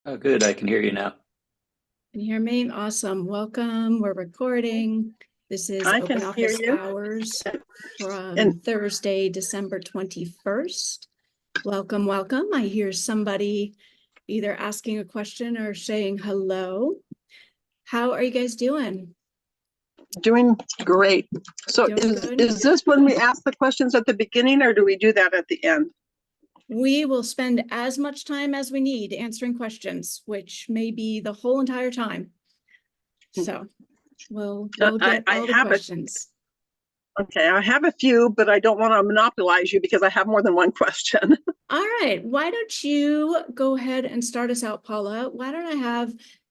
Oh, good. I can hear you now. Can you hear me? Awesome. Welcome. We're recording. This is I Open can hear Office you. Hours from And Thursday, December 21st. Welcome, welcome. I hear somebody either asking a question or saying hello. How are you guys doing? doing great. So Doing good? is this when we ask the questions at the beginning, or do we do that at the end? We will spend as much time as we need answering questions, which may be the whole entire time. So we'll get I all the have questions. Okay, I have a few, but I don't want to monopolize you because I have more than one question. All right, why don't you go ahead and start us out, Paula?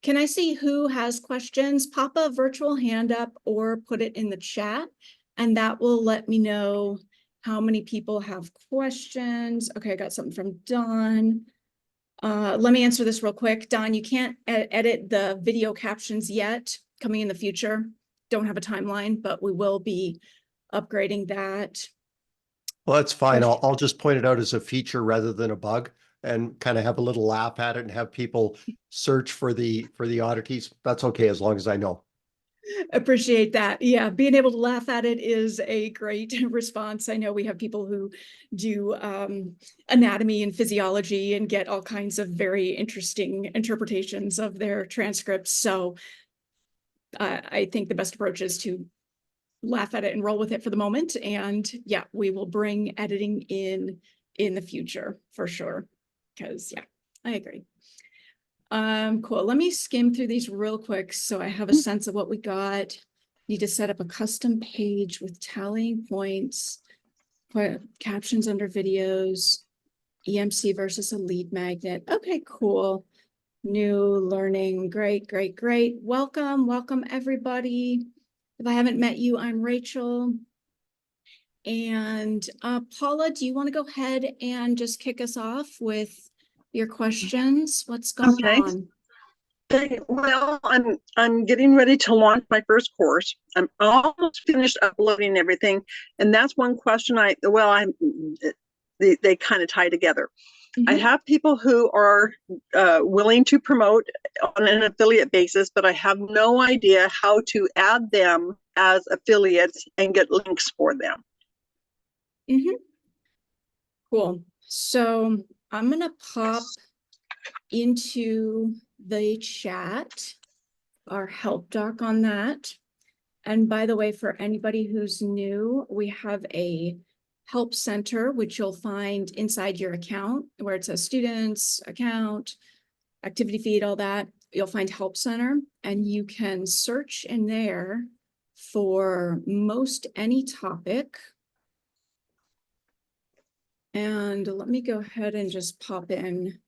Can I see who has questions? Pop a virtual hand up or put it in the chat, and that will let me know how many people have questions. Okay, I got something from Don. Let me answer this real quick. Don, you can't edit the video captions yet, coming in the future. Don't have a timeline, but we will be upgrading that. Well, that's fine. I'll just point it out as a feature rather than a bug and kind of have a little laugh at it and have people search for the oddities. That's okay as long as I know. Appreciate that. Yeah, being able to laugh at it is a great response. I know we have people who do anatomy and physiology and get all kinds of very interesting interpretations of their transcripts. So I think the best approach is to laugh at it and roll with it for the moment. And yeah, we will bring editing in the future for sure. Because yeah, I agree. Cool. Let me skim through these real quick so I have a sense of what we got. Need to set up a custom page with tallying points, put captions under videos, EMC versus a lead magnet. Okay, cool. New learning. Great, great, great. Welcome, welcome everybody. If I haven't met you, I'm Rachel. And Paula, do you want to go ahead and just kick us off with your questions? What's going on? Well, I'm getting ready to launch my first course. I'm almost finished uploading everything, and that's one question they kind of tie together. I have people who are willing to promote on an affiliate basis, but I have no idea how to add them as affiliates and get links for them. Cool. So I'm going to pop into the chat our help doc on that. And by the way, for anybody who's new, we have a help center, which you'll find inside your account where it says students, account, activity feed, all that. You'll find help center and you can search in there for most any topic. And let me go ahead and just pop in.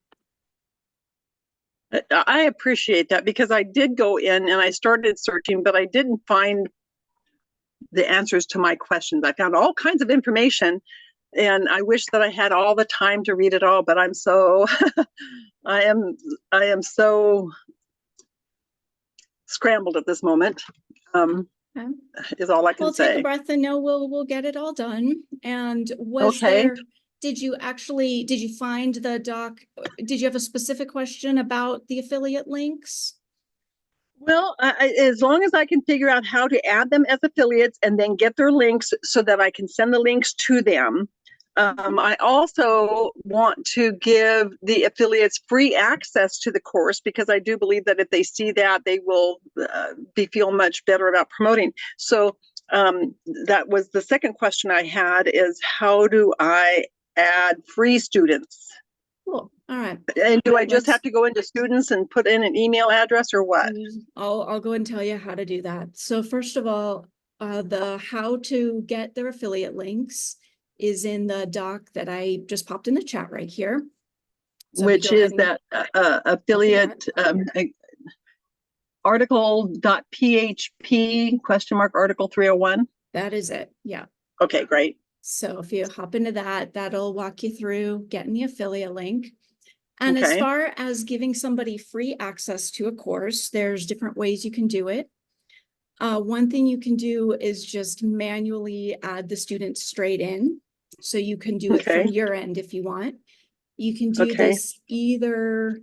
I appreciate that because I did go in and I started searching, but I didn't find the answers to my questions. I found all kinds of information and I wish that I had all the time to read it all, but I'm so, I am so scrambled at this moment. Okay. Is all I can We'll say. take a breath and know we'll get it all done. And did you find the doc? Did you have a specific question about the affiliate links? Well, as long as I can figure out how to add them as affiliates and then get their links so that I can send the links to them. I also want to give the affiliates free access to the course because I do believe that if they see that, they will feel much better about promoting. So that was the second question I had is how do I add free students? Cool. All right. And do I just have to go into students and put in an email address or what? I'll go and tell you how to do that. So first of all, the how to get their affiliate links is in the doc that I just popped in the chat right here. So which is that affiliate article.php article 301. That is it. Yeah. Okay, great. So if you hop into that, that'll walk you through getting the affiliate link. And as far as giving somebody free access to a course, there's different ways you can do it. One thing you can do is just manually add the student straight in. So you can do it from your end if you want. You can do this either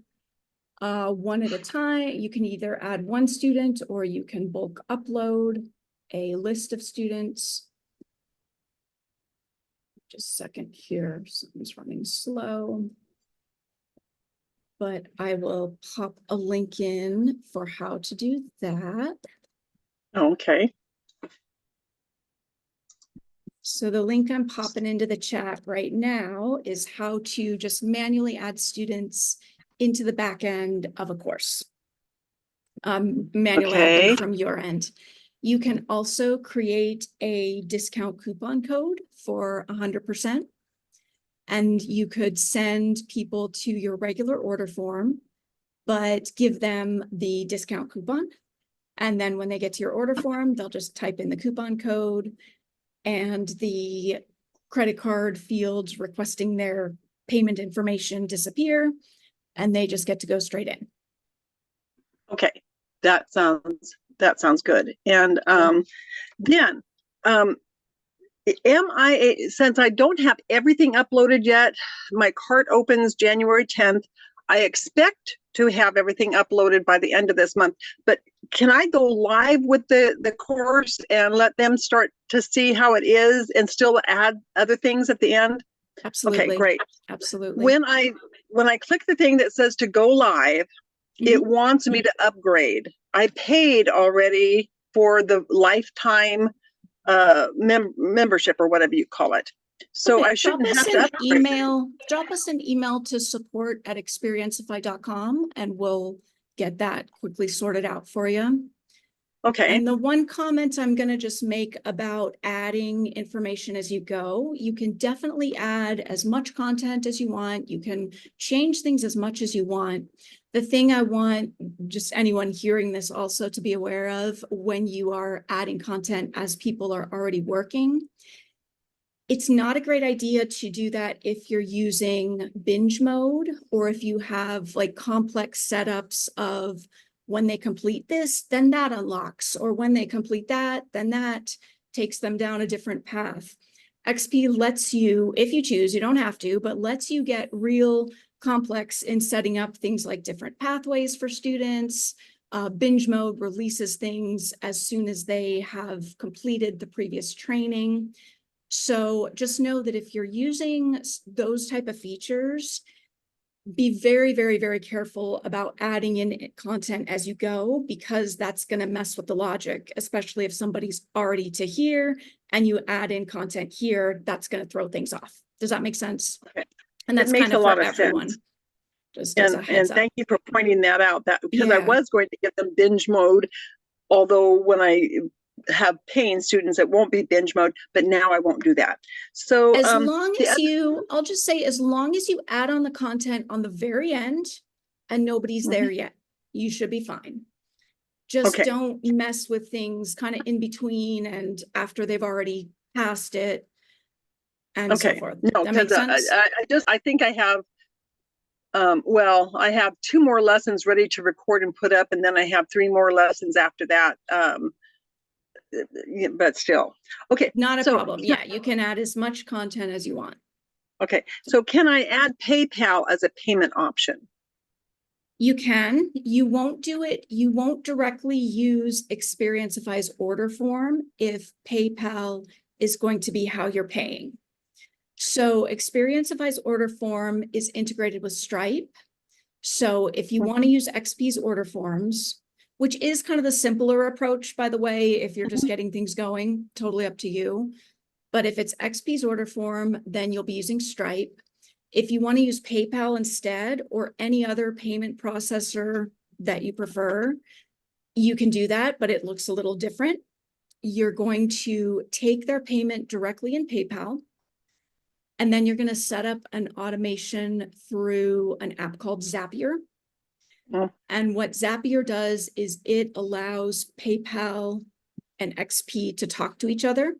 one at a time. You can either add one student or you can bulk upload a list of students. Just a second here, something's running slow. But I will pop a link in for how to do that. Okay. So the link I'm popping into the chat right now is how to just manually add students into the back end of a course. Manually add Okay. them from your end. You can also create a discount coupon code for 100%. And you could send people to your regular order form, but give them the discount coupon. And then when they get to your order form, they'll just type in the coupon code, and the credit card fields requesting their payment information disappear, and they just get to go straight in. Okay. That sounds good. And then since I don't have everything uploaded yet, my cart opens January 10th. I expect to have everything uploaded by the end of this month, but can I go live with the course and let them start to see how it is and still add other things at the end? Absolutely. Okay, great. Absolutely. When I click the thing that says to go live, it wants me to upgrade. I paid already for the lifetime membership or whatever you call it. So Okay, I shouldn't have to upgrade. Drop us an email to support@experienceify.com and we'll get that quickly sorted out for you. Okay. And the one comment I'm going to just make about adding information as you go, you can definitely add as much content as you want. You can change things as much as you want. The thing I want just anyone hearing this also to be aware of when you are adding content as people are already working, it's not a great idea to do that if you're using binge mode or if you have like complex setups of when they complete this, then that unlocks, or when they complete that, then that takes them down a different path. XP lets you, if you choose, you don't have to, but lets you get real complex in setting up things like different pathways for students. Binge mode releases things as soon as they have completed the previous training. So just know that if you're using those type of features, be very, very, very careful about adding in content as you go, because that's going to mess with the logic, especially if somebody's already to here and you add in content here, that's going to throw things off. Does that make sense? Okay. And that's makes kind of a lot for of everyone. sense. Just as a heads And up. thank you for pointing that out, that because I Yeah. was going to give them binge mode, although when I have paying students, it won't be binge mode, but now I won't do that. So As long as you, I'll just say, as long as you add on the content on the very end and nobody's there yet, you should be fine. Just Okay. don't mess with things kind of in between and after they've already passed it and so forth. No, That makes because sense? I think I have, well, I have 2 more lessons ready to record and put up, and then I have 3 more lessons after that. But still, okay. Not a So problem. Yeah, you can add as much content as you want. okay, so can I add PayPal as a payment option? You can. You won't do it. You won't directly use Experienceify's order form if PayPal is going to be how you're paying. So Experienceify's order form is integrated with Stripe. So if you want to use XP's order forms, which is kind of the simpler approach, by the way, if you're just getting things going, totally up to you. But if it's XP's order form, then you'll be using Stripe. If you want to use PayPal instead, or any other payment processor that you prefer, you can do that, but it looks a little different. You're going to take their payment directly in PayPal, and then you're going to set up an automation through an app called Zapier. And what Zapier does is it allows PayPal and XP to talk to each other,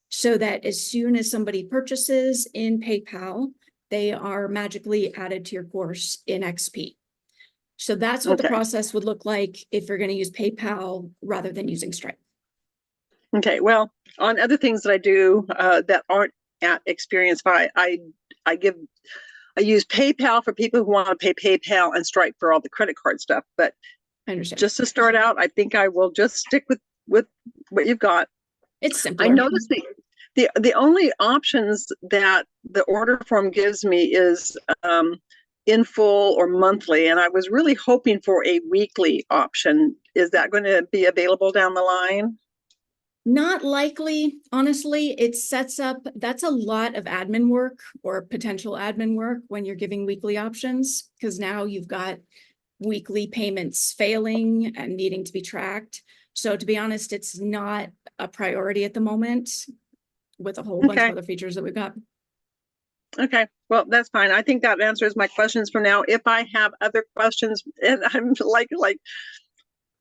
so that as soon as somebody purchases in PayPal, they are magically added to your course in XP. So that's what the process would look like if you're going to use PayPal rather than using Stripe. Okay, well, on other things that I do that aren't at Experienceify, I I use PayPal for people who want to pay PayPal and Stripe for all the credit card stuff. But I understand. just to start out, I think I will just stick with what you've got. It's simpler. I noticed the only options that the order form gives me is in full or monthly, and I was really hoping for a weekly option. Is that going to be available down the line? Not likely, honestly. It sets up, that's a lot of admin work or potential admin work when you're giving weekly options, because now you've got weekly payments failing and needing to be tracked. So to be honest, it's not a priority at the moment with a whole bunch of Okay. other features that we've got. Okay, well, that's fine. I think that answers my questions for now. If I have other questions, and I'm like,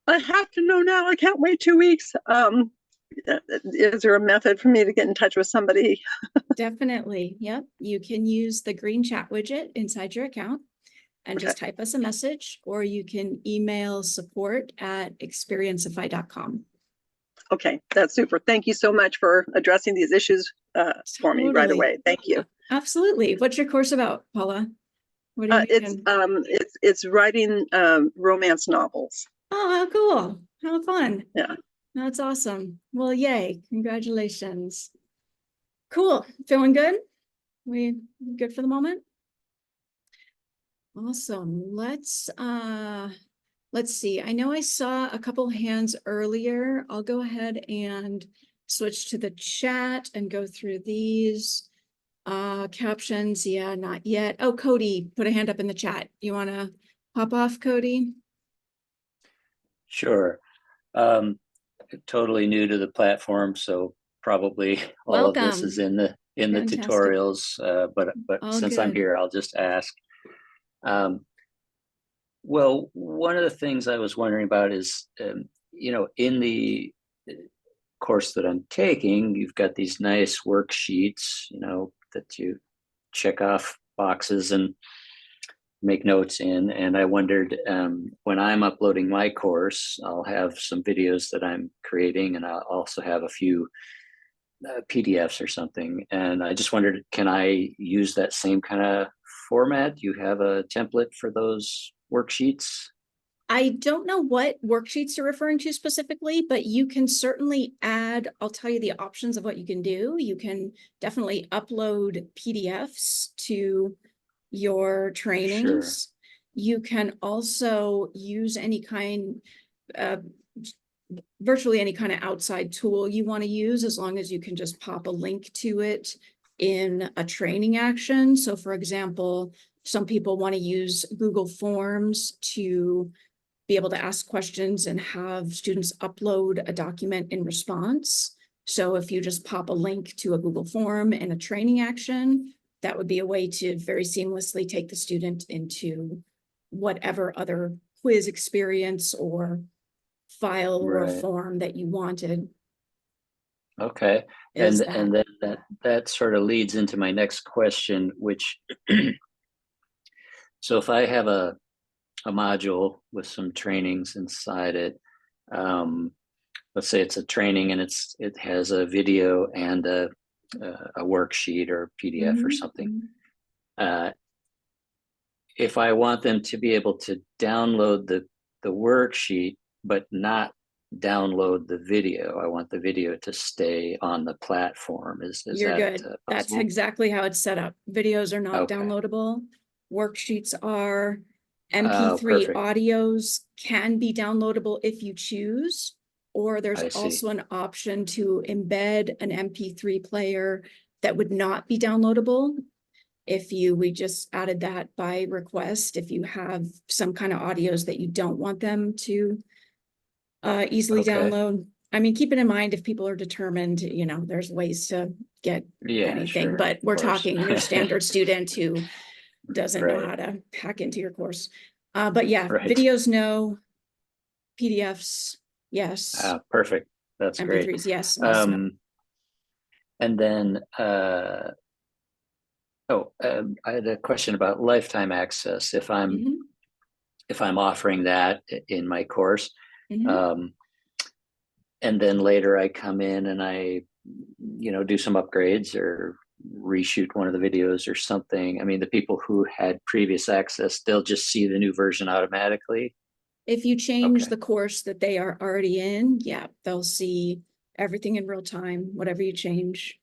I have to know now. I can't wait 2 weeks. Is there a method for me to get in touch with somebody? Definitely. Yep. You can use the green chat widget inside your account and just type us a message, or you can email support@experienceify.com. Okay, that's super. Thank you so much for addressing these issues for me right Totally. away. Thank you. Absolutely. What's your course about, Paula? What are you making? It's writing romance novels. Oh, how cool. How fun. Yeah. That's awesome. Well, yay. Congratulations. Cool. Feeling good? We good for the moment? Awesome. Let's see. I know I saw a couple hands earlier. I'll go ahead and switch to the chat and go through these. Captions, yeah, not yet. Oh, Cody put a hand up in the chat. You want to pop off, Cody? Sure. Totally new to the platform, so probably all of this is in the Fantastic. tutorials. But All since I'm good. here, I'll just ask. Well, one of the things I was wondering about is, in the course that I'm taking, you've got these nice worksheets, that you check off boxes and make notes in. And I wondered, when I'm uploading my course, I'll have some videos that I'm creating, and I'll also have a few PDFs or something. And I just wondered, can I use that same kind of format? Do you have a template for those worksheets? I don't know what worksheets you're referring to specifically, but you can certainly add, I'll tell you the options of what you can do. You can definitely upload PDFs to your trainings. You can also use any kind of virtually any kind of outside tool you want to use, as long as you can just pop a link to it in a training action. So for example, some people want to use Google Forms to be able to ask questions and have students upload a document in response. So if you just pop a link to a Google form and a training action, that would be a way to very seamlessly take the student into whatever other quiz experience or file or Right. form that you wanted. Okay. And then that sort of leads into my next question, which so if I have a module with some trainings inside it, let's say it's a training and it has a video and a worksheet or PDF or something. If I want them to be able to download the worksheet but not download the video, I want the video to stay on the platform. Is You're that good. That's exactly how it's set up. Videos are not Okay. downloadable. Worksheets are. MP3 perfect. audios can be downloadable if you choose, or there's I see. also an option to embed an MP3 player that would not be downloadable. We just added that by request. If you have some kind of audios that you don't want them to easily Okay. download. I mean, keep it in mind, if people are determined, there's ways to get anything, sure, but we're of course. talking your standard student who doesn't know how to hack into your course. But yeah, videos, no. PDFs, yes. Perfect. That's great. MP3s, yes. And then, I had a question about lifetime access. If I'm offering that in my course, and then later I come in and I, do some upgrades or reshoot one of the videos or something, I mean, the people who had previous access, they'll just see the new version automatically. If you change Okay. the course that they are already in, yeah, they'll see everything in real time, whatever you change.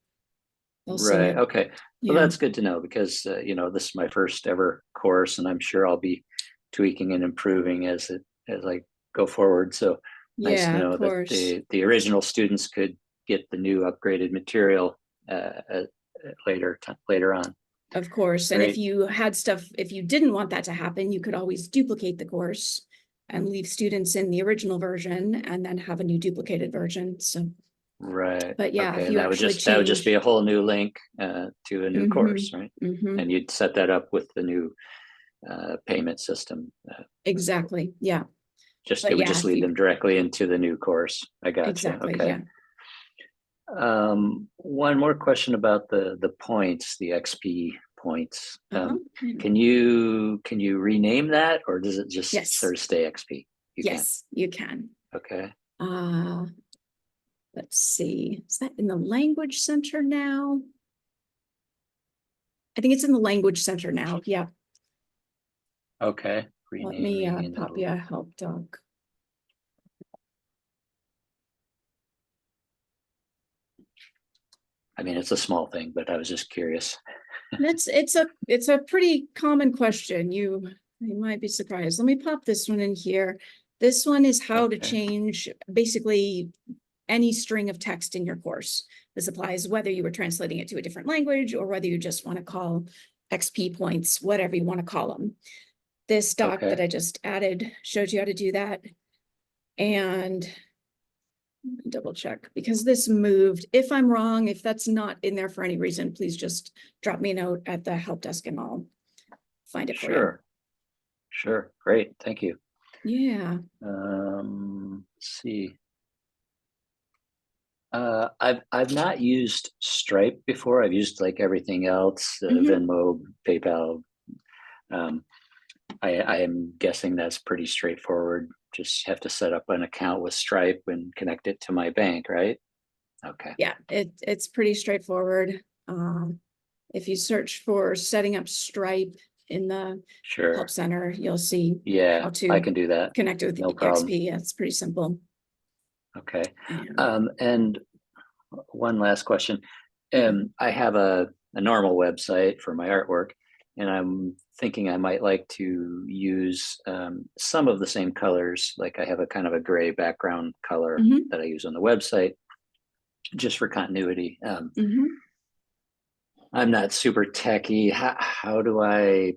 They'll see Right. it. Okay. Well, Yeah. that's good to know because, this is my first ever course and I'm sure I'll be tweaking and improving as I go forward. So nice to Yeah, know of that course. the original students could get the new upgraded material later on. Of course. And if Great. you had stuff, if you didn't want that to happen, you could always duplicate the course and leave students in the original version and then have a new duplicated version. So, Right. but yeah, Okay. if And you that would actually just be a change. whole new link to a new course, right? Mhm. And you'd set that up with the new payment system. Exactly. Yeah, It but would yeah, just if lead you, them directly into the new course. I gotcha. exactly. Okay. Yeah. One more question about the points, the XP points. Uh-huh. Can you rename that, or does it just Yes. sort of stay XP? You Yes, you can. can. Okay. Let's see. Is that in the language center now? I think it's in the language center now. Yeah. Okay. Let me Renaming pop you a help doc. I mean, it's a small thing, but I was just curious. It's a pretty common question. You might be surprised. Let me pop this one in here. This one is how to Okay. change basically any string of text in your course. This applies whether you were translating it to a different language or whether you just want to call XP points, whatever you want to call them. This doc that Okay. I just added shows you how to do that. And double check because this moved. If I'm wrong, if that's not in there for any reason, please just drop me a note at the help desk and I'll find it for you. Sure. Great. Thank you. Yeah. Let's see. I've not used Stripe before. I've used like everything else, Venmo, PayPal. I am guessing that's pretty straightforward. Just have to set up an account with Stripe and connect it to my bank, right? Okay. Yeah, it's pretty straightforward. If you search for setting up Stripe in the Sure. help center, you'll see Yeah, how I to can do that. connect it with No the problem. XP. Yeah, it's pretty simple. Okay. Yeah. And one last question. I have a normal website for my artwork, and I'm thinking I might like to use some of the same colors. Like I have a kind of a gray background color Mhm. that I use on the website just for continuity. I'm not super techy. How do I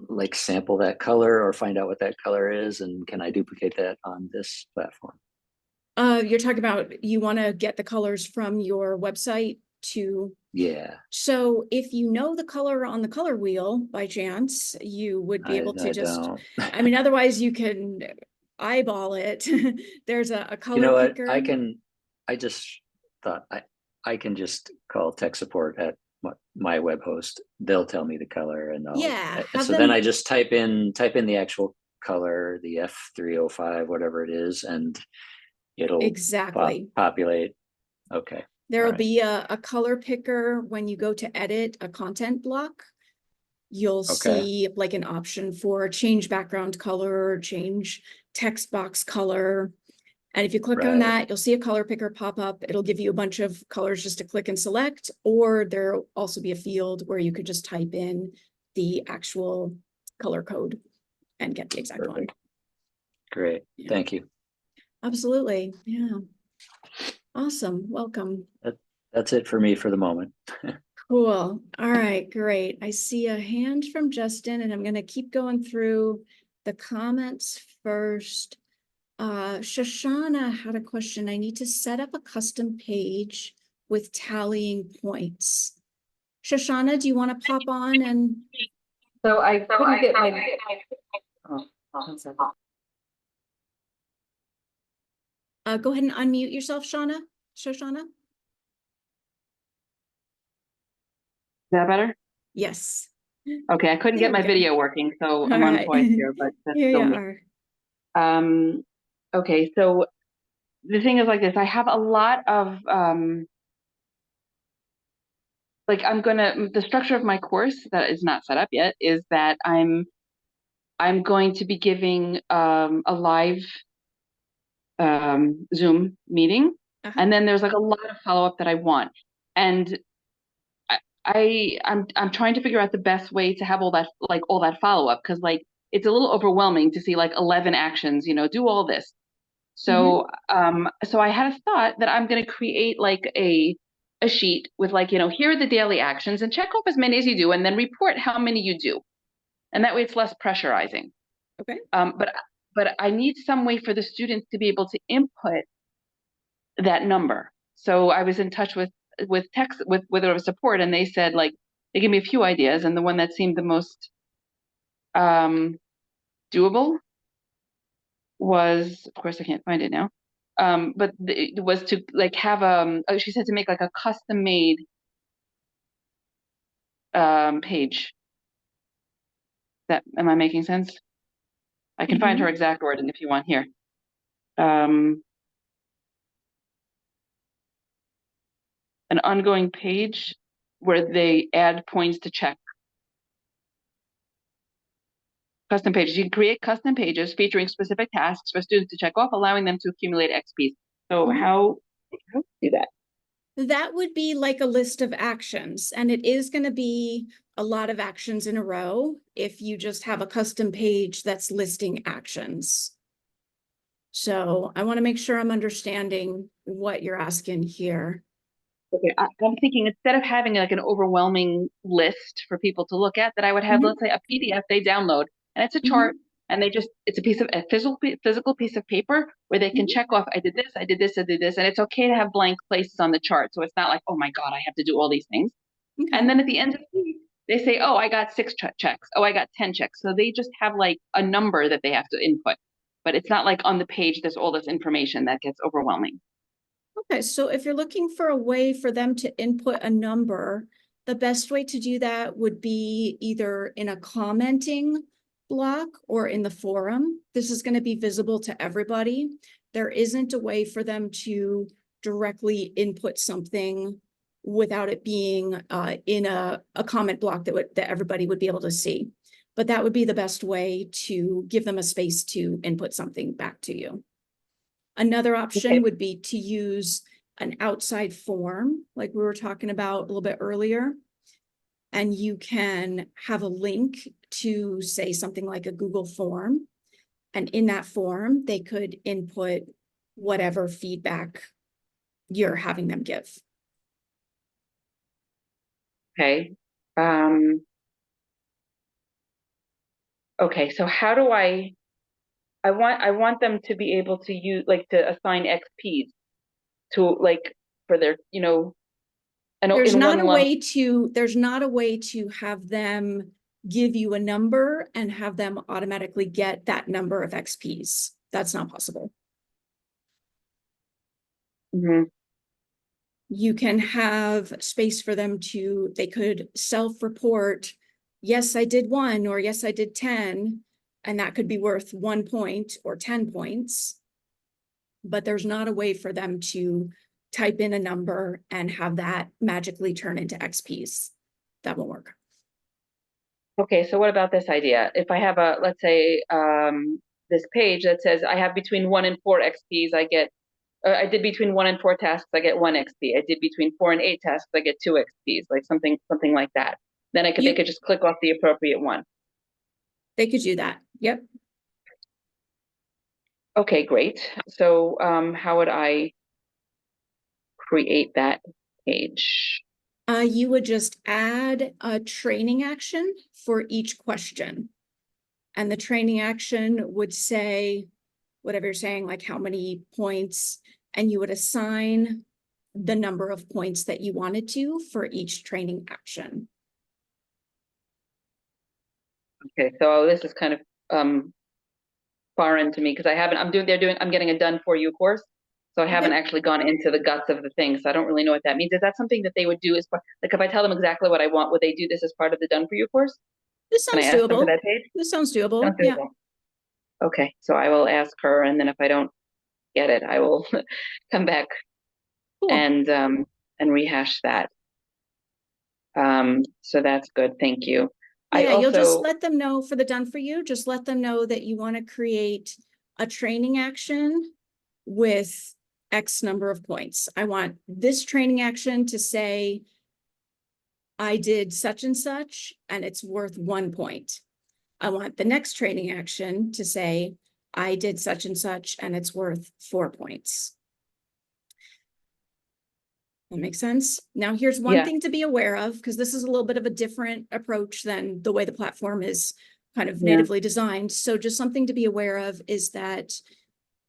like sample that color or find out what that color is? And can I duplicate that on this platform? You're talking about you want to get the colors from your website to. Yeah, So if you know the color on the color wheel by chance, you would be able to I just, don't. I mean, otherwise you can eyeball it. There's a You color know what? picker. I just thought I can just call tech support at my web host. They'll tell me the color and Yeah, have so then them. I just type in the actual color, the F305, whatever it is, and it'll Exactly. populate. Okay. There'll right. be a color picker when you go to edit a content block. You'll Okay. see like an option for change background color, change text box color. And if you click on Right. that, you'll see a color picker pop up. It'll give you a bunch of colors just to click and select, or there'll also be a field where you could just type in the actual color code and get the exact one. Perfect. Great. Yeah. Thank you. Absolutely. Yeah. Awesome. Welcome. That's it for me for the moment. Cool. All right, great. I see a hand from Justin, and I'm going to keep going through the comments first. Shoshana had a question. I need to set up a custom page with tallying points. Shoshana, do you want to pop on and? So I couldn't get my. Oh, one second. Go ahead and unmute yourself, Shoshana. Is that better? Yes. Okay, I couldn't There get we my go. video working, so I'm All on right. voice here, but that's Here still you me. are. Okay, so the thing is like this, I have a lot of like the structure of my course that is not set up yet is that I'm going to be giving a live Zoom meeting, Uh-huh. and then there's like a lot of follow-up that I want. And I'm trying to figure out the best way to have all that follow-up, because like it's a little overwhelming to see like 11 actions, do all this. So so I had a thought that I'm going to create like a sheet with like, here are the daily actions, and check off as many as you do, and then report how many you do. And that way it's less pressurizing. Okay. But I need some way for the students to be able to input that number. So I was in touch with their support, and they said like they gave me a few ideas, and the one that seemed the most doable was, of course I can't find it now, but it was to like have she said to make like a custom made page. Am I making sense? I can find her exact wording if you want here. An ongoing page where they add points to check. Custom pages. You can create custom pages featuring specific tasks for students to check off, allowing them to accumulate XPs. So how do that? That would be like a list of actions, and it is going to be a lot of actions in a row if you just have a custom page that's listing actions. So I want to make sure I'm understanding what you're asking here. Okay, I'm thinking instead of having like an overwhelming list for people to look at, that I would have, let's say, a PDF they download, and it's a chart, and it's a physical piece of paper where they can check off, I did this, I did this, I did this, and it's okay to have blank places on the chart. So it's not like, oh my God, I have to do all these things. And then at the end of the week, they say, oh, I got 6 checks. Oh, I got 10 checks. So they just have like a number that they have to input, but it's not like on the page, there's all this information that gets overwhelming. Okay, so if you're looking for a way for them to input a number, the best way to do that would be either in a commenting block or in the forum. This is going to be visible to everybody. There isn't a way for them to directly input something without it being in a comment block that everybody would be able to see. But that would be the best way to give them a space to input something back to you. Another option would be to use an outside form, like we were talking about a little bit earlier. And you can have a link to, say, something like a Google form. And in that form, they could input whatever feedback you're having them give. Okay. Okay, so how do I want them to be able to use, like, to assign XPs to, like, for their, There's not a way to have them give you a number and have them automatically get that number of XPs. That's not possible. You can have space for them they could self-report, yes, I did 1, or yes, I did 10, and that could be worth 1 point or 10 points. But there's not a way for them to type in a number and have that magically turn into XPs. That won't work. Okay, so what about this idea? If I have let's say, this page that says I have between 1 and 4 XPs, I did between 1 and 4 tasks, I get 1 XP. I did between 4 and 8 tasks, I get 2 XPs, like something like that. Then they could just click off the appropriate one. They could do that. Yep. Okay, great. So how would I create that page? You would just add a training action for each question. And the training action would say, whatever you're saying, like how many points, and you would assign the number of points that you wanted to for each training action. Okay, so this is kind of foreign to me because I'm getting a done for you course. So I haven't actually gone into the guts of the thing. So I don't really know what that means. Is that something that they would do like if I tell them exactly what I want, would they do this as part of the done for you course? This sounds Can I ask them for doable. that page? This sounds doable. Sounds Yeah. doable. Okay, so I will ask her, and then if I don't get it, I will come back Cool. and rehash that. So that's good. Thank you. Yeah, you'll just also, let them know for the done for you, just let them know that you want to create a training action with X number of points. I want this training action to say, I did such and such, and it's worth 1 point. I want the next training action to say, I did such and such, and it's worth 4 points. That makes sense. Now, here's one Yeah. thing to be aware of, because this is a little bit of a different approach than the way the platform is kind of Yeah. natively designed. So just something to be aware of is that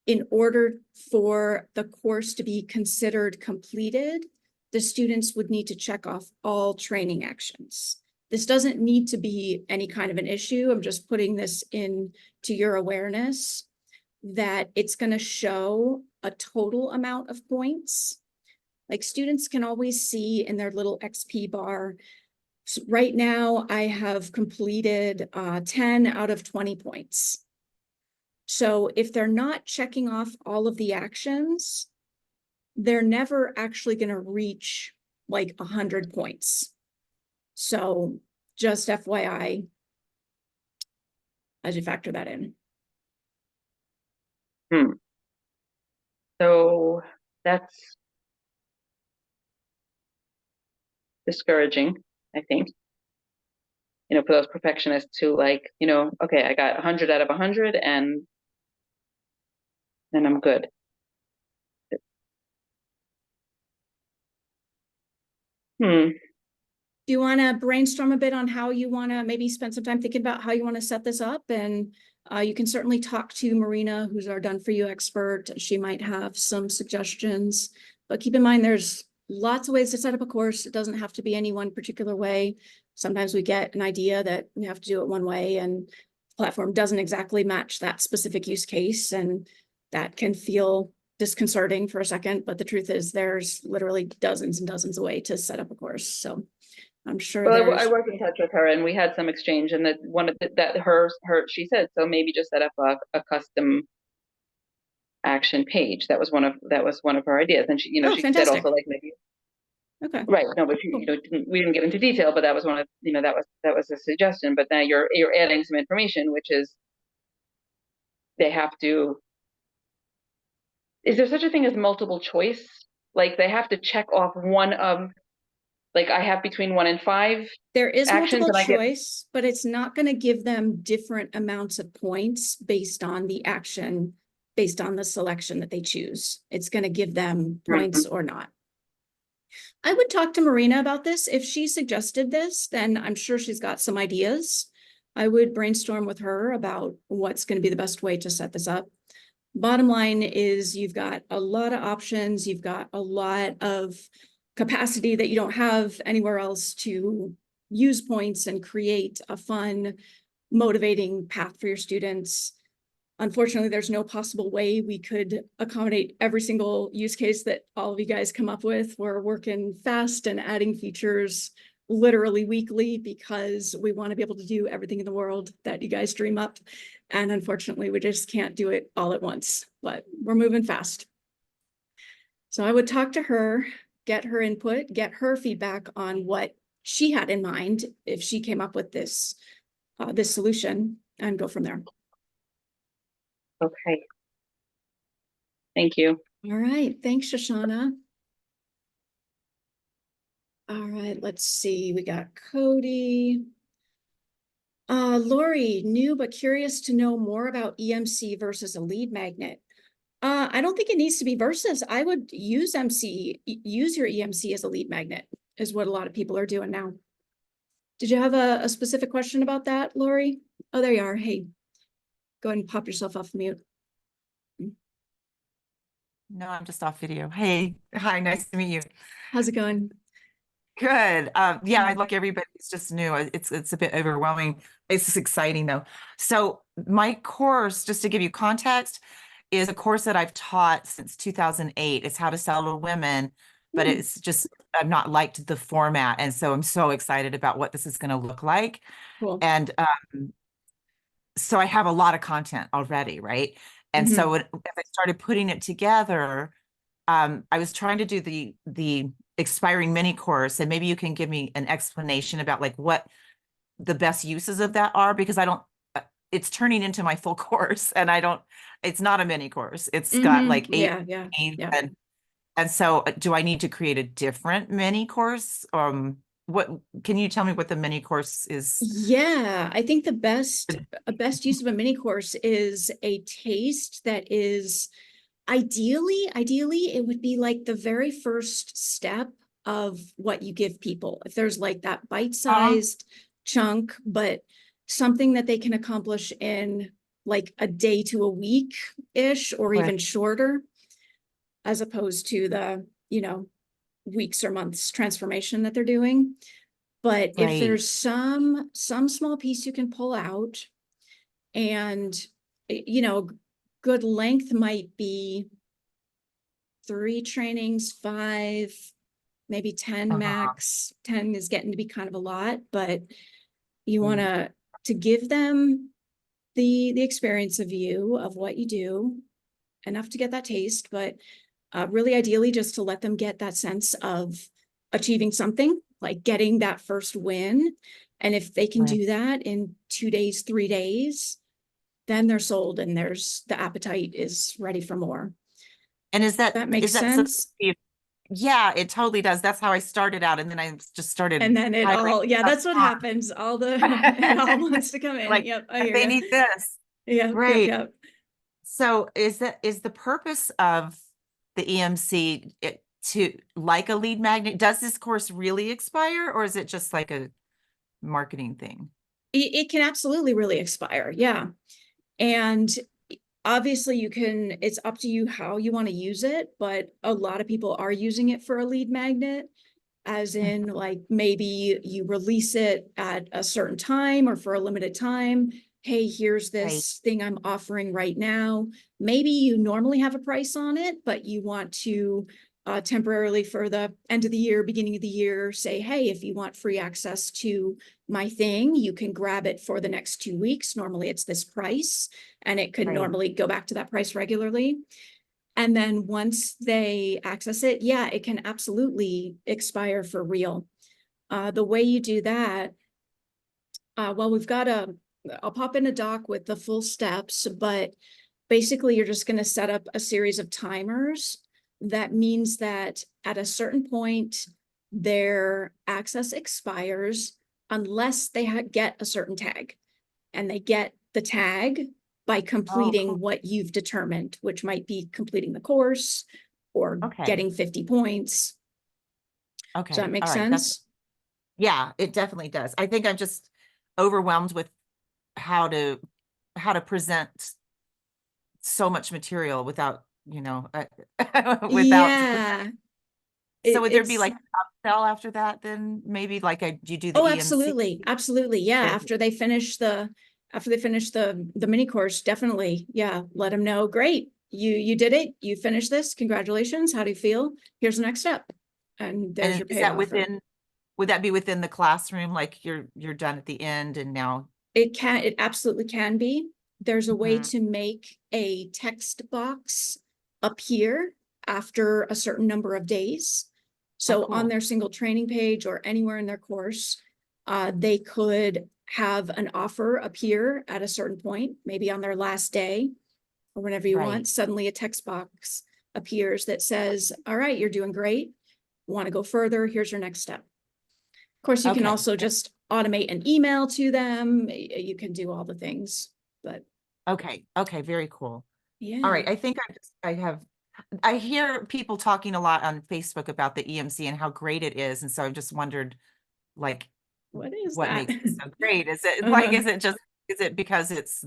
in order for the course to be considered completed, the students would need to check off all training actions. This doesn't need to be any kind of an issue. I'm just putting this in to your awareness that it's going to show a total amount of points. Like students can always see in their little XP bar, so right now I have completed 10 out of 20 points. So if they're not checking off all of the actions, they're never actually going to reach like 100 points. So just FYI, as you factor that in. So that's discouraging, I think. You know, for those perfectionists who like, you know, okay, I got 100 out of 100 and then I'm good. Do you want to brainstorm a bit on how you want to maybe spend some time thinking about how you want to set this up? And you can certainly talk to Marina, who's our done for you expert. She might have some suggestions, but keep in mind there's lots of ways to set up a course. It doesn't have to be any one particular way. Sometimes we get an idea that we have to do it one way and the platform doesn't exactly match that specific use case. And that can feel disconcerting for a second, but the truth is there's literally dozens and dozens of ways to set up a course. So I'm sure Well, I there's, worked in touch with her and we had some exchange, and that one of she said, so maybe just set up a custom action page. That was one of her ideas. And she, you know, Oh, she said fantastic. also like maybe, okay. right, no, but you know, we didn't get into detail, but that was one of, you know, that was a suggestion. But now you're adding some information, which is they have to, is there such a thing as multiple choice? Like they have to check off one of, like I have between 1 and 5 There is actions multiple and I get, choice, but it's not going to give them different amounts of points based on the action, based on the selection that they choose. It's going to give them points or not. I would talk to Marina about this. If she suggested this, then I'm sure she's got some ideas. I would brainstorm with her about what's going to be the best way to set this up. Bottom line is you've got a lot of options. You've got a lot of capacity that you don't have anywhere else to use points and create a fun, motivating path for your students. Unfortunately, there's no possible way we could accommodate every single use case that all of you guys come up with. We're working fast and adding features literally weekly because we want to be able to do everything in the world that you guys dream up. And unfortunately, we just can't do it all at once, but we're moving fast. So I would talk to her, get her input, get her feedback on what she had in mind if she came up with this, this solution, and go from there. okay. Thank you. All right, thanks, Shoshana. All right, let's see, we got Cody. Lori, new but curious to know more about EMC versus a lead magnet. I don't think it needs to be versus. I would use use your EMC as a lead magnet, is what a lot of people are doing now. Did you have a specific question about that, Lori? Oh, there you are. Hey, go ahead and pop yourself off mute. No, I'm just off video. Hey, hi, nice to meet you. How's it going? Good. Yeah, like everybody's just new. It's a bit overwhelming. It's just exciting though. So my course, just to give you context, is a course that I've taught since 2008. It's how to sell to women, but it's just, I've not liked the format. And so I'm so excited about what this is going to look like. Cool. And so I have a lot of content already, right? And so as I started putting it together, I was trying to do the expiring mini course, and maybe you can give me an explanation about like what the best uses of that are, because I don't, it's turning into my full course, and I don't, it's not a mini course. It's got Mhm. like 8 Yeah, yeah, things, yeah. and so do I need to create a different mini course? What can you tell me what the mini course is? Yeah, I think the best use of a mini course is a taste that is ideally it would be like the very first step of what you give people. If there's like that bite-sized chunk, but something that they can accomplish in like a day to a week-ish, or Right. even shorter, as opposed to the, weeks or months transformation that they're doing. But if Right. there's some small piece you can pull out, and good length might be 3 trainings, 5, maybe 10 Uh-huh. max. 10 is getting to be kind of a lot, but you Mm. want to give them the experience of you, of what you do, enough to get that taste, but really ideally just to let them get that sense of achieving something, like getting that first win. And if they can Right. do that in 2 days, 3 days, then they're sold, and the appetite is ready for more. And is That makes sense. Yeah, it totally does. That's how I started out. And then I just started. And then it hiring all, yeah, stuff that's what on. happens. It all wants to come in. Like, Yep, I hear they you. need this. Yep, Right. yep. So is the purpose of the EMC to like a lead magnet? Does this course really expire, or is it just like a marketing thing? It can absolutely really expire. Yeah. And obviously it's up to you how you want to use it, but a lot of people are using it for a lead magnet, as in like maybe you release it at a certain time or for a limited time. Hey, here's this thing I'm offering right now. Maybe you normally have a price on it, but you want to temporarily, for the end of the year, beginning of the year, say, hey, if you want free access to my thing, you can grab it for the next 2 weeks. Normally it's this price, and it could Right. normally go back to that price regularly. And then once they access it, yeah, it can absolutely expire for real. The way you do that, well, I'll pop in a doc with the full steps, but basically you're just going to set up a series of timers. That means that at a certain point, their access expires unless they get a certain tag. And they get the tag by completing cool. what you've determined, which might be completing the course or Okay. getting 50 points. Okay. Does that make All right. sense? Yeah, it definitely does. I think I'm just overwhelmed with how to present so much material without, without. Yeah. So would there be It's- like a upsell after that then? Maybe like you do the Oh, EMC? absolutely. Absolutely. Yeah. Okay. After they finish the mini course, definitely. Yeah. Let them know. Great. You did it. You finished this. Congratulations. How do you feel? Here's the next step. And there's your And is that payoff. would that be within the classroom? Like you're done at the end and now? It absolutely can be. There's a way Mhm. to make a text box appear after a certain number of days. So on cool. their single training page or anywhere in their course, they could have an offer appear at a certain point, maybe on their last day or whenever you Right. want. Suddenly a text box appears that says, all right, you're doing great. Want to go further? Here's your next step. Of course, you can Okay. also just automate an email to them. You can do all the things, but Okay. Okay. Very cool. yeah. All right. I think I hear people talking a lot on Facebook about the EMC and how great it is. And so I've just wondered, like, What is what that? makes it so great? Is it is it because it's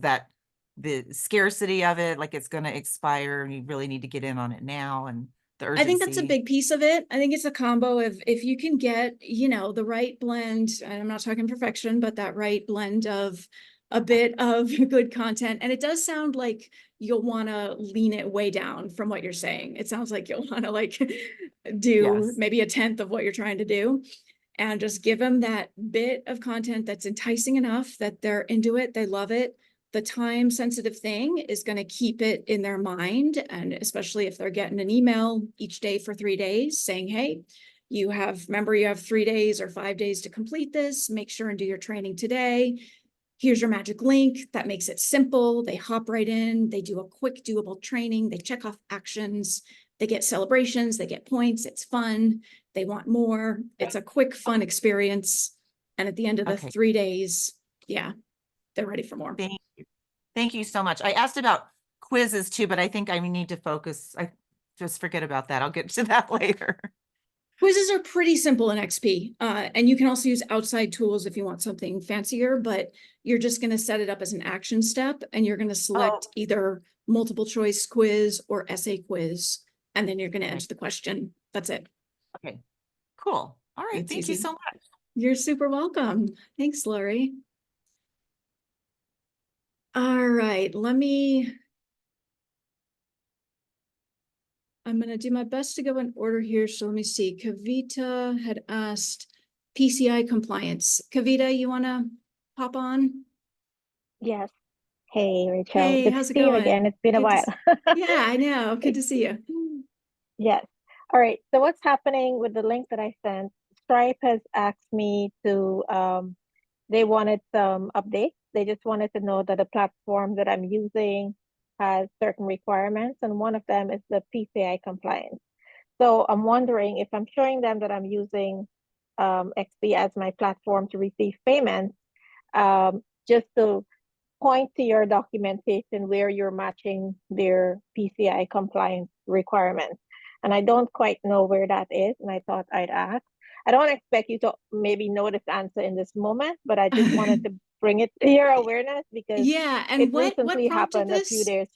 the scarcity of it, like it's going to expire and you really need to get in on it now, and the urgency? I think that's a big piece of it. I think it's a combo of, if you can get, the right blend, and I'm not talking perfection, but that right blend of a bit of good content. And it does sound like you'll want to lean it way down from what you're saying. It sounds like you'll want to like do Yes. maybe 1/10 of what you're trying to do, and just give them that bit of content that's enticing enough that they're into it, they love it. The time sensitive thing is going to keep it in their mind. And especially if they're getting an email each day for 3 days saying, hey, remember you have 3 days or 5 days to complete this. Make sure and do your training today. Here's your magic link. That makes it simple. They hop right in. They do a quick doable training. They check off actions. They get celebrations. They get points. It's fun. They want more. It's a quick, fun experience. And at the end of the Okay. 3 days, yeah, they're ready for more. Thank you. Thank you so much. I asked about quizzes too, but I think I need to focus. I just forget about that. I'll get to that later. Quizzes are pretty simple in XP, and you can also use outside tools if you want something fancier, but you're just going to set it up as an action step, and you're going to select either multiple choice quiz or essay quiz, and then you're going to enter the question. That's it. Okay, cool. All right. It's Thank you easy. so much. You're super welcome. Thanks, Lori. All right, I'm going to do my best to go in order here. So let me see. Kavita had asked PCI compliance. Kavita, you want to pop on? Yes. Hey, Rachel. Hey, Good how's to it see you going? again. It's been a Good to while. Yeah, I know. Good to see you. Yes. All right. So what's happening with the link that I sent? Stripe has asked me to, they wanted some updates. They just wanted to know that the platform that I'm using has certain requirements, and one of them is the PCI compliance. So I'm wondering if I'm showing them that I'm using XP as my platform to receive payments, just to point to your documentation where you're matching their PCI compliance requirements. And I don't quite know where that is, and I thought I'd ask. I don't expect you to maybe know this answer in this moment, but I just wanted to bring it to your awareness because Yeah, and it what recently prompted happened a few this? days.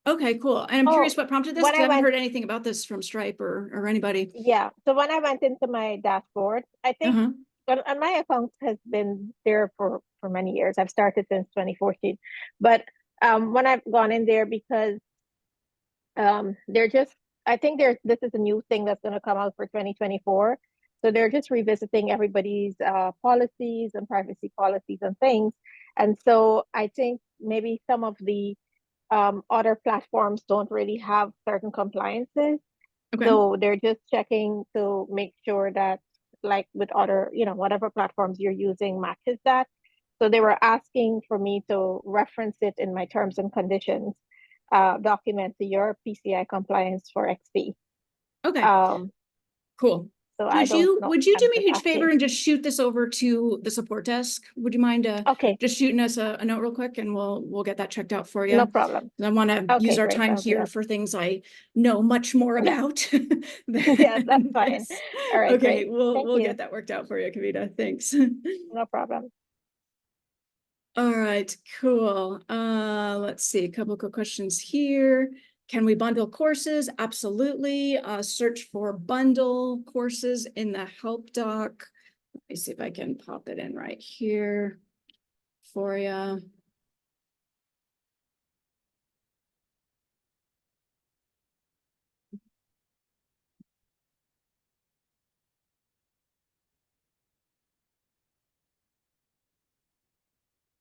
Okay, cool. And I'm Oh, curious what prompted this when because I I haven't went, heard anything about this from Stripe or anybody. yeah. So when I went into my dashboard, I think Uh-huh. and my account has been there for many years. I've started since 2014, but when I've gone in there because they're just, I think this is a new thing that's going to come out for 2024. So they're just revisiting everybody's policies and privacy policies and things. And so I think maybe some of the other platforms don't really have certain compliances. Okay. So they're just checking to make sure that, like with other, whatever platforms you're using matches that. So they were asking for me to reference it in my terms and conditions, document to your PCI compliance for XP. Okay. Um, Cool. so I don't know. Would you do I'm me a just huge favor asking. and just shoot this over to the support desk? Would you mind Okay, just shooting us a note real quick and we'll get that checked out for you? no problem. I want to use Okay, our great. time I'll do here that. for things I know much more Yeah. about. Yes, that's fine. this. All right, Okay, great. we'll Thank you. get that worked out for you, Kavita. Thanks. No problem. All right, cool. Let's see, a couple quick questions here. Can we bundle courses? Absolutely. Search for bundle courses in the help doc. Let me see if I can pop it in right here for you.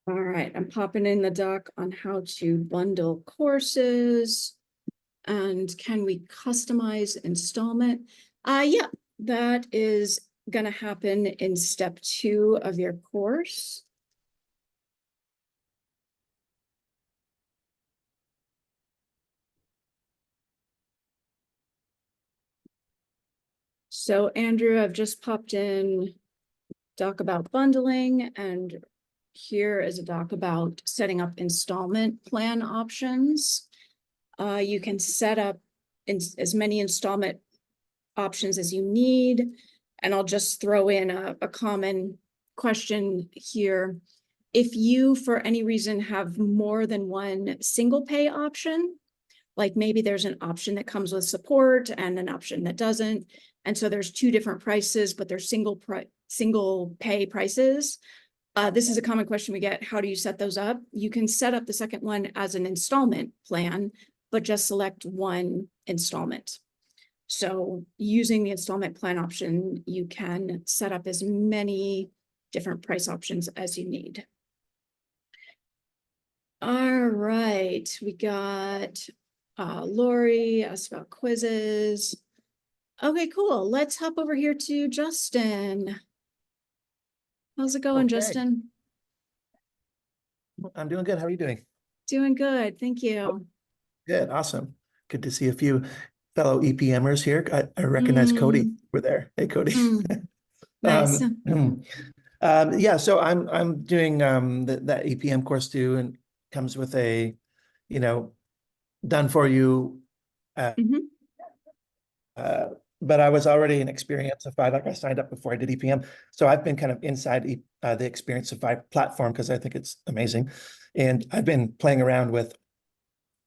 All right, I'm popping in the doc on how to bundle courses. And can we customize installment? Yeah, that is going to happen in step 2 of your course. So Andrew, I've just popped in doc about bundling, and here is a doc about setting up installment plan options. You can set up as many installment options as you need. And I'll just throw in a common question here. If you, for any reason, have more than one single pay option, like maybe there's an option that comes with support and an option that doesn't, and so there's 2 different prices, but they're single pay prices. This is a common question we get. How do you set those up? You can set up the second one as an installment plan, but just select one installment. So using the installment plan option, you can set up as many different price options as you need. All right, we got Lori asked about quizzes. Okay, cool. Let's hop over here to Justin. How's it going, Okay. Justin? I'm doing good. How are you doing? Doing good, thank you. Good, awesome. Good to see a few fellow EPMers here. I recognize Cody over there. Hey, Cody. Nice. Yeah, so I'm doing that EPM course too, and comes with a, you know, done for you. Mhm. But I was already an Experienceify, like I signed up before I did EPM. So I've been kind of inside the Experienceify platform because I think it's amazing. And I've been playing around with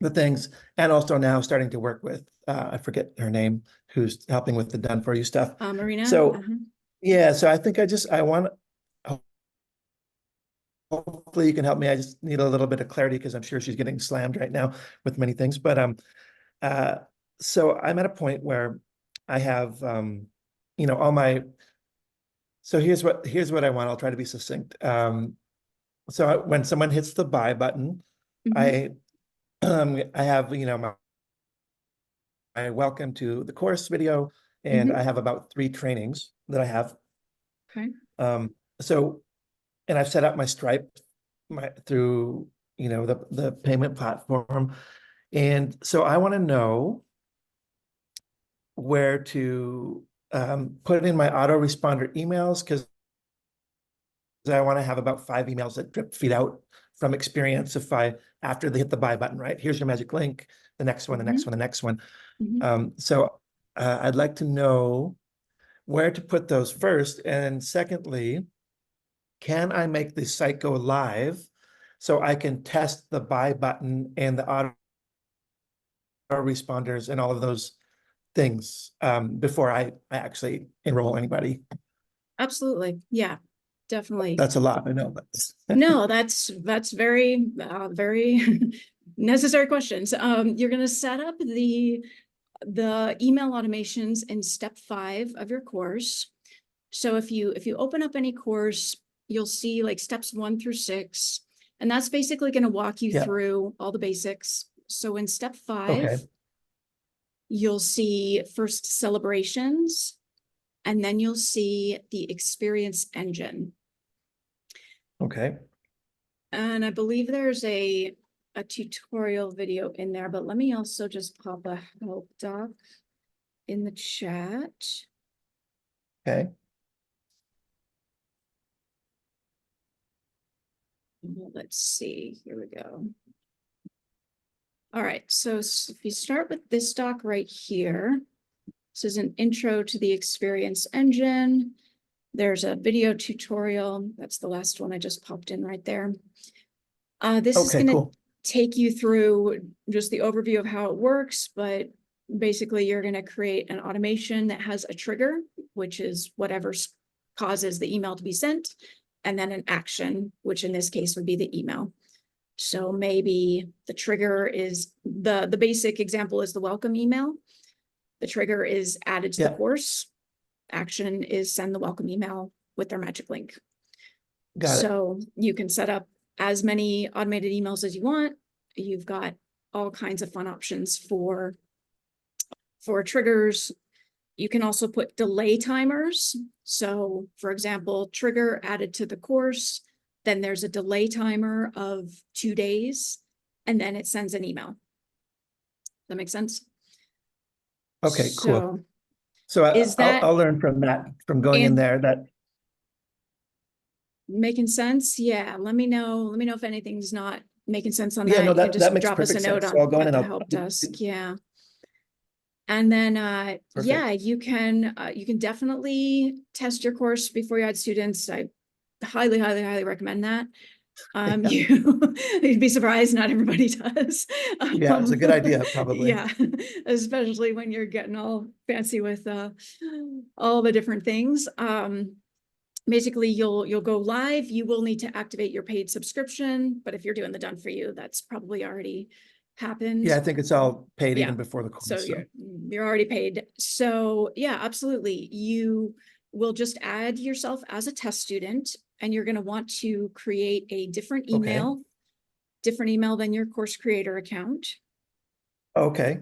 the things, and also now starting to work with, I forget her name, who's helping with the done for you stuff. Marina. So yeah, so I think I want, hopefully you can help me. I just need a little bit of clarity because I'm sure she's getting slammed right now with many things. But so I'm at a point where I have you know, all my, so here's what I want. I'll try to be succinct. So when someone hits the buy button, I have, you know, my welcome to the course video, and I have about 3 trainings that I have. Okay. So, and I've set up my Stripe through, you know, the payment platform. And so I want to know where to put in my autoresponder emails, because I want to have about 5 emails that drip feed out from Experienceify after they hit the buy button, right? Here's your magic link, the next one, the next one, the next one. So I'd like to know where to put those first. And secondly, can I make the site go live so I can test the buy button and the auto responders and all of those things before I actually enroll anybody? Absolutely. Yeah, definitely. That's a lot, I know, but No, that's very, very necessary questions. You're gonna set up the email automations in step 5 of your course. So if you open up any course, you'll see like steps 1 through 6, and that's basically gonna walk you through all the basics. So in step 5, you'll see first celebrations, and then you'll see the experience engine. Okay. And I believe there's a tutorial video in there, but let me also just pop a help doc in the chat. Okay. Let's see, here we go. All right, so if you start with this doc right here, this is an intro to the experience engine. There's a video tutorial. That's the last one I just popped in right there. This is going to take you through just the overview of how it works, but basically you're going to create an automation that has a trigger, which is whatever causes the email to be sent, and then an action, which in this case would be the email. So maybe the trigger is the basic example is the welcome email. The trigger is added to the course. Action is send the welcome email with their magic link. Got it. So you can set up as many automated emails as you want. You've got all kinds of fun options for triggers. You can also put delay timers. So for example, trigger added to the course, then there's a delay timer of 2 days, and then it sends an email. That makes sense? Okay, cool. So is that I'll learn from that, from going in there. That making sense? Yeah, let me know if anything's not making sense on that. Yeah, no, You can just that makes drop us a perfect note sense. on So I'll go in at and the I'll help desk. Yeah. And then yeah, you can definitely test your course before you add students. I highly recommend that. You'd be surprised, not everybody does. Yeah, it's a good idea, probably. Yeah, especially when you're getting all fancy with all the different things. Basically, you'll go live. You will need to activate your paid subscription, but if you're doing the done for you, that's probably already happened. Yeah, I think it's all paid even before the course. So you're already paid. So yeah, absolutely. You will just add yourself as a test student, and you're going to want to create a different email, than your course creator account. Okay.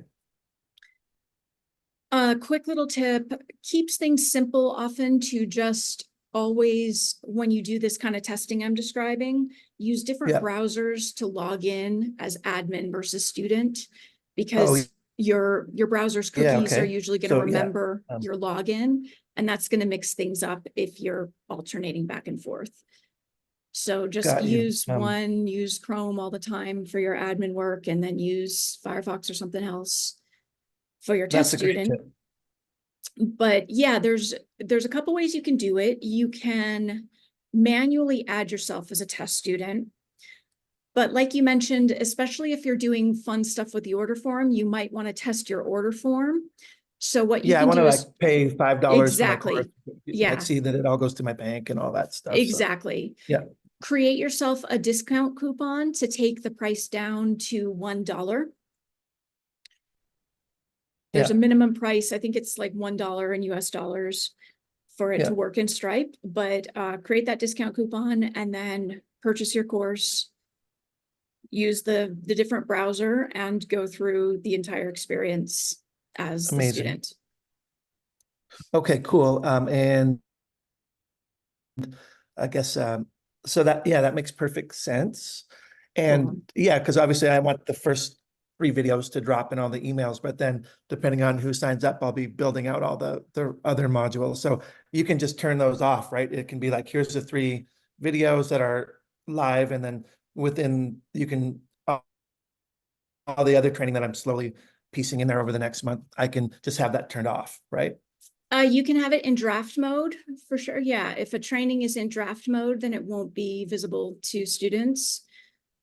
A quick little tip, keeps things simple often to just always, when you do this kind of testing I'm describing, use different Yeah. browsers to log in as admin versus student. Oh, Because your browser's yeah, cookies are okay. usually going to So, yeah, remember your login, and that's going to mix things up if you're alternating back and forth. So just got you. use Chrome all the time for your admin work, and then use Firefox or something else for your That's test a great student. tip. But yeah, there's a couple ways you can do it. You can manually add yourself as a test student. But like you mentioned, especially if you're doing fun stuff with the order form, you might want to test your order form. So what you Yeah, I can want do to is like pay $5 for my course. exactly, yeah, Like see that it all goes to my bank and all that stuff. So, exactly. yeah. Create yourself a discount coupon to take the price down to $1. There's a Yeah. minimum price. I think it's like $1 in US dollars for it Yeah. to work in Stripe, but create that discount coupon and then purchase your course. Use the different browser and go through the entire experience as the Amazing. student. Okay, cool. And I guess so that, yeah, that makes perfect sense. And Cool. yeah, because obviously I want the first 3 videos to drop in all the emails, but then depending on who signs up, I'll be building out all the other modules. So you can just turn those off, right? It can be like, here's the 3 videos that are live, and then within you can all the other training that I'm slowly piecing in there over the next month, I can just have that turned off, right? You can have it in draft mode for sure. Yeah, if a training is in draft mode, then it won't be visible to students.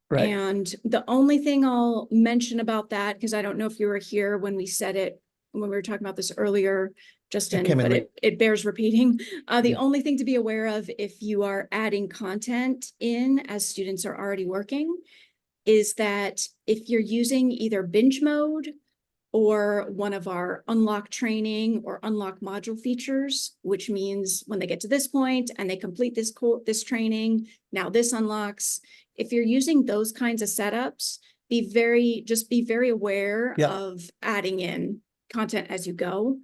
Right. And the only thing I'll mention about that, because I don't know if you were here when we said it, when we were talking about this earlier, Justin, came in but late. it bears repeating. The Yeah. only thing to be aware of if you are adding content in as students are already working is that if you're using either binge mode or one of our unlock training or unlock module features, which means when they get to this point and they complete this training, now this unlocks. If you're using those kinds of setups, be very aware Yeah. of adding in content as you go.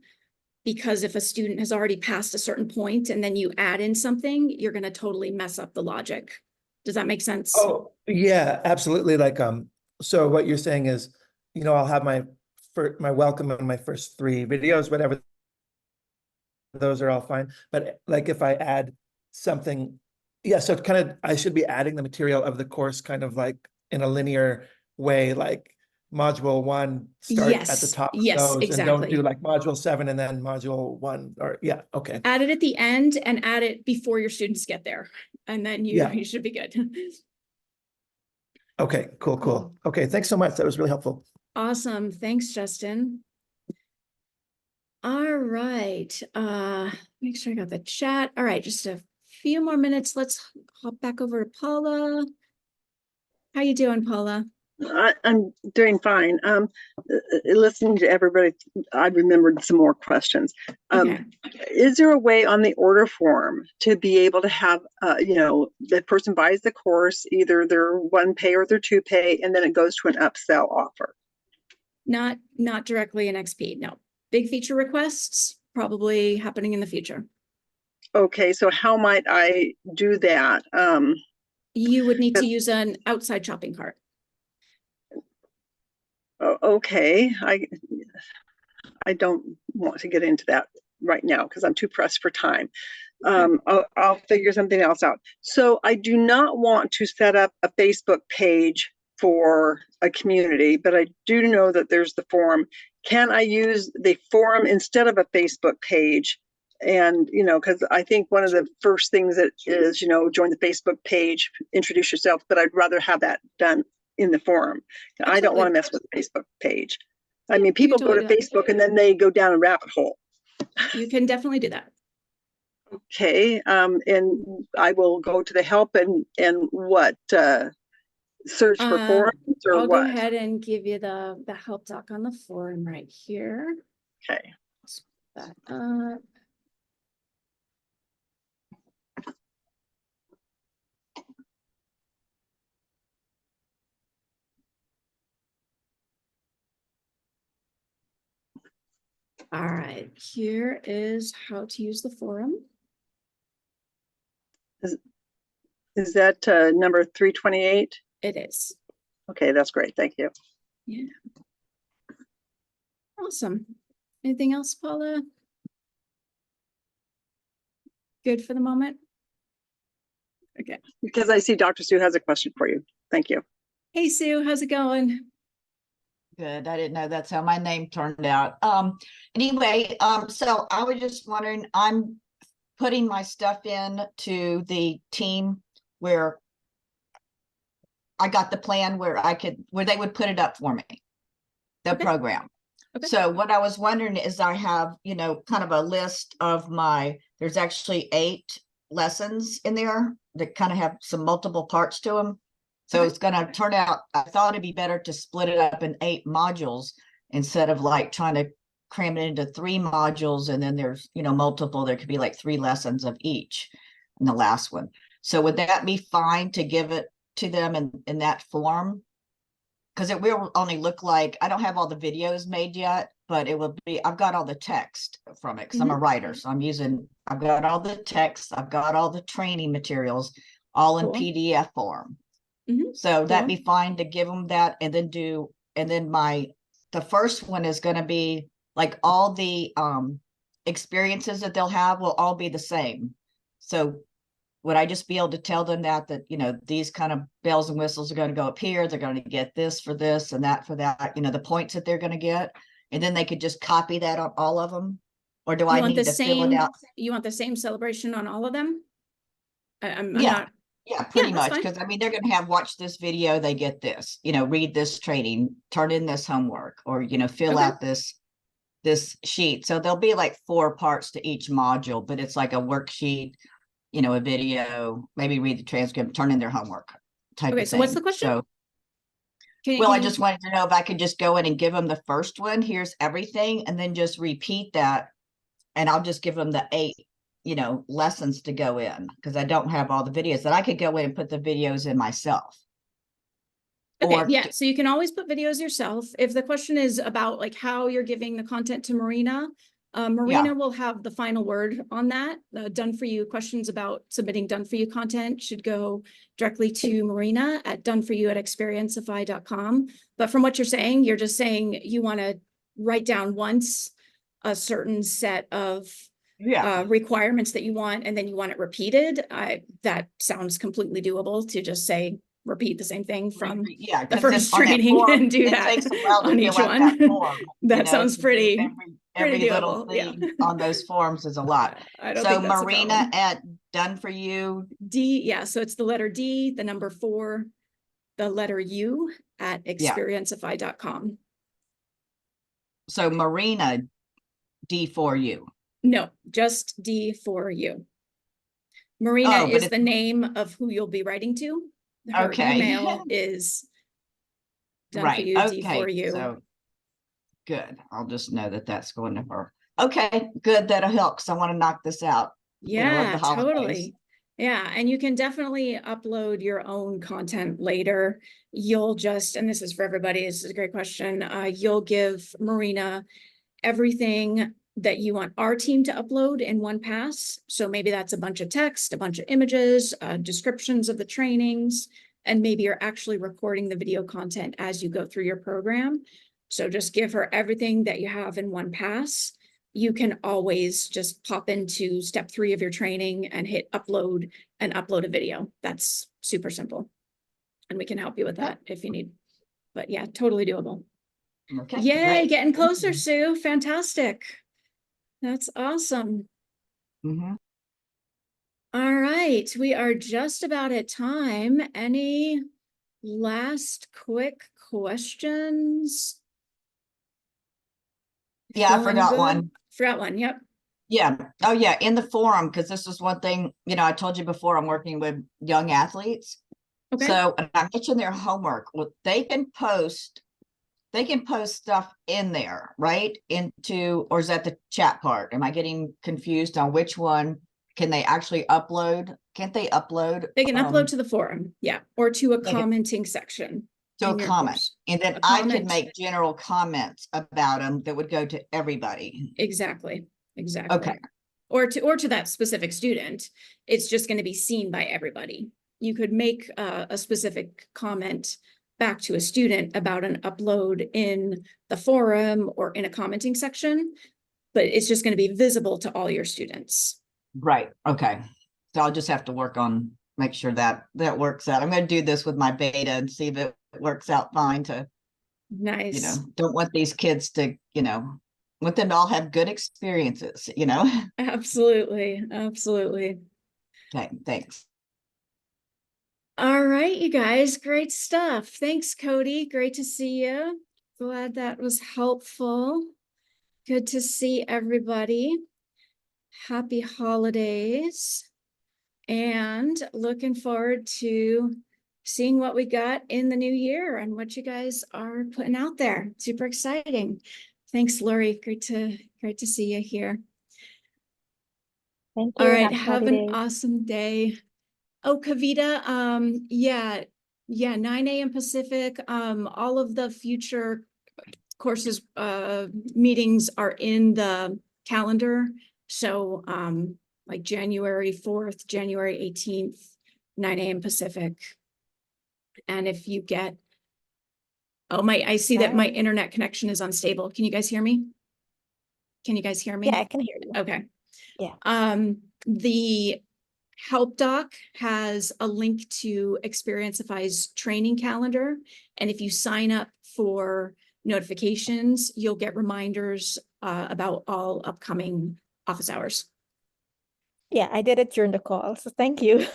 Because if a student has already passed a certain point and then you add in something, you're going to totally mess up the logic. Does that make sense? Oh, yeah, absolutely. Like, so what you're saying is, I'll have my welcome and my first 3 videos, whatever. Those are all fine. But like if I add something, yeah, so kind of, I should be adding the material of the course kind of like in a linear way, like module 1 start at the Yes, top of yes, those, and don't exactly. do like module 7 and then module 1, or yeah, okay. Add it at the end and add it before your students get there. And then Yeah. you should be good. Okay, cool. Okay, thanks so much. That was really helpful. Awesome. Thanks, Justin. All right. Make sure I got the chat. All right, just a few more minutes. Let's hop back over to Paula. How you doing, Paula? I'm doing fine. Listening to everybody, I remembered some more questions. Okay. Is there a way on the order form to be able to have, the person buys the course, either their 1 pay or their 2 pay, and then it goes to an upsell offer? Not directly in XP, no. Big feature requests probably happening in the future. Okay, so how might I do that? You would need to use an outside shopping cart. Okay, I don't want to get into that right now because I'm too pressed for time. I'll figure something else out. So I do not want to set up a Facebook page for a community, but I do know that there's the forum. Can I use the forum instead of a Facebook page? And, because I think one of the first things that is, join the Facebook page, introduce yourself, but I'd rather have that done in the forum. I don't want to mess with the Facebook page. I mean, people go to Facebook and then they go down a rabbit hole. You can definitely do that. Okay, and I will go to the help and what, search for forums or I'll what? go ahead and give you the help doc on the forum right here. Okay. That up. All right, here is how to use the forum. Is that number 328? It is. Okay, that's great. Thank you. Yeah. Awesome. Anything else, Paula? Good for the moment? Okay. Because I see Dr. Sue has a question for you. Thank you. Hey, Sue, how's it going? Good. I didn't know that's how my name turned out. Anyway, so I was just wondering, I'm putting my stuff in to the team where I got the plan where where they would put it up for me, the Okay. program. Okay. So what I was wondering is I have, kind of a list of there's actually 8 lessons in there that kind of have some multiple parts to them. So Okay. it's going to turn out, I thought it'd be better to split it up in 8 modules instead of like trying to cram it into 3 modules. And then there's, multiple, there could be like 3 lessons of each in the last one. So would that be fine to give it to them in that form? Because it will only look like, I don't have all the videos made yet, but it will be, I've got all the text from it because I'm a writer. So I've got all the text, I've got all the training materials, all in Cool. PDF form. Mhm. So that'd Cool. be fine to give them that and then the first one is going to be like all the experiences that they'll have will all be the same. So would I just be able to tell them that, these kind of bells and whistles are going to go up here, they're going to get this for this and that for that, the points that they're going to get, and then they could just copy that on all of them? Or do I need to fill it out? You want the same celebration on all of them? I'm Yeah. not. Yeah, pretty that's much, fine. because they're gonna watch this video, they get this, read this training, turn in this homework, or fill Okay. out this sheet. So there'll be like 4 parts to each module, but it's like a worksheet, a video, maybe read the transcript, turn in their homework type Okay, of so what's thing. the question? So, Can well, I you- just wanted to know if I could just go in and give them the first one, here's everything, and then just repeat that. And I'll just give them the 8 lessons to go in, because I don't have all the videos that I could go in and put the videos in myself. Okay, Or yeah, so you can always put videos yourself. If the question is about like how you're giving the content to Marina, Marina will have the final word on that. Done for you questions about submitting done for you content should go directly to Marina at doneforyou@experienceify.com. But from what you're saying you want to write down once a certain set of requirements that you want, and then you want it repeated. That sounds completely doable to just say repeat the same thing from the first training and do that takes a while to on fill each out that one. form, That sounds to do pretty every little doable. Yeah. thing on those forms is a lot. I don't So think that's a Marina problem. at Done For You. D, yeah, so it's the letter D, the number 4, the letter U at experienceify.com. So Marina D4U. No, just D for you. Marina Oh, but is the name of who you'll be writing to. Her Okay. email is done for Right. you, D for Okay. you. So good. I'll just know that that's going to her. Okay. Good. That'll help, because I want to knock this out. of Yeah, the holidays. totally. Yeah, and you can definitely upload your own content later. You'll just, and this is for everybody, this is a great question. You'll give Marina everything that you want our team to upload in one pass. So maybe that's a bunch of text, a bunch of images, descriptions of the trainings, and maybe you're actually recording the video content as you go through your program. So just give her everything that you have in one pass. You can always just pop into step 3 of your training and hit upload and upload a video. That's super simple. And we can help you with that if you need. But yeah, totally doable. Okay. Yay, great. getting Thank closer, you. Sue. Fantastic. That's awesome. Mhm. All right, we are just about at time. Any last quick questions? Yeah, I Feeling forgot good? one. Forgot one, yep. Yeah. Oh, yeah. In the forum, because this is one thing, I told you before, I'm working with young athletes. Okay. So and I mentioned their homework. Well, they can post stuff in there, right? Or is that the chat part? Am I getting confused on which one? Can they actually upload? Can't they upload? They can upload to the forum, yeah, or to a They can- commenting section. So in a your comment, course. and then A I could comment. make general comments about them that would go to everybody. Exactly, exactly. Okay. Or to that specific student, it's just going to be seen by everybody. You could make a specific comment back to a student about an upload in the forum or in a commenting section, but it's just going to be visible to all your students. Right. Okay. So I'll just have to work on, make sure that that works out. I'm going to do this with my beta and see if it works out fine to, Nice. don't want these kids to, want them to all have good experiences, Absolutely, absolutely. Okay, thanks. All right, you guys, great stuff. Thanks, Cody. Great to see you. Glad that was helpful. Good to see everybody. Happy holidays. And looking forward to seeing what we got in the new year and what you guys are putting out there. Super exciting. Thanks, Lori. Great to see you here. Thank you. All right, Happy have an holidays. awesome day. Oh, Kavita, yeah, 9 a.m. Pacific. All of the future courses, meetings are in the calendar. So, like January 4th, January 18th, 9 a.m. Pacific. And if you get, I see that my Bye. internet connection is unstable. Can you guys hear me? Can you guys hear me? Yeah, I can hear you. Okay. Yeah. The Help Doc has a link to Experienceify's training calendar. And if you sign up for notifications, you'll get reminders about all upcoming office hours. Yeah, I did it during the call. So thank you.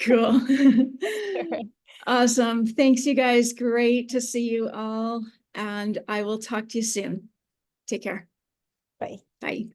Cool. Sure. Awesome. Thanks, you guys. Great to see you all. And I will talk to you soon. Take care. Bye. Bye.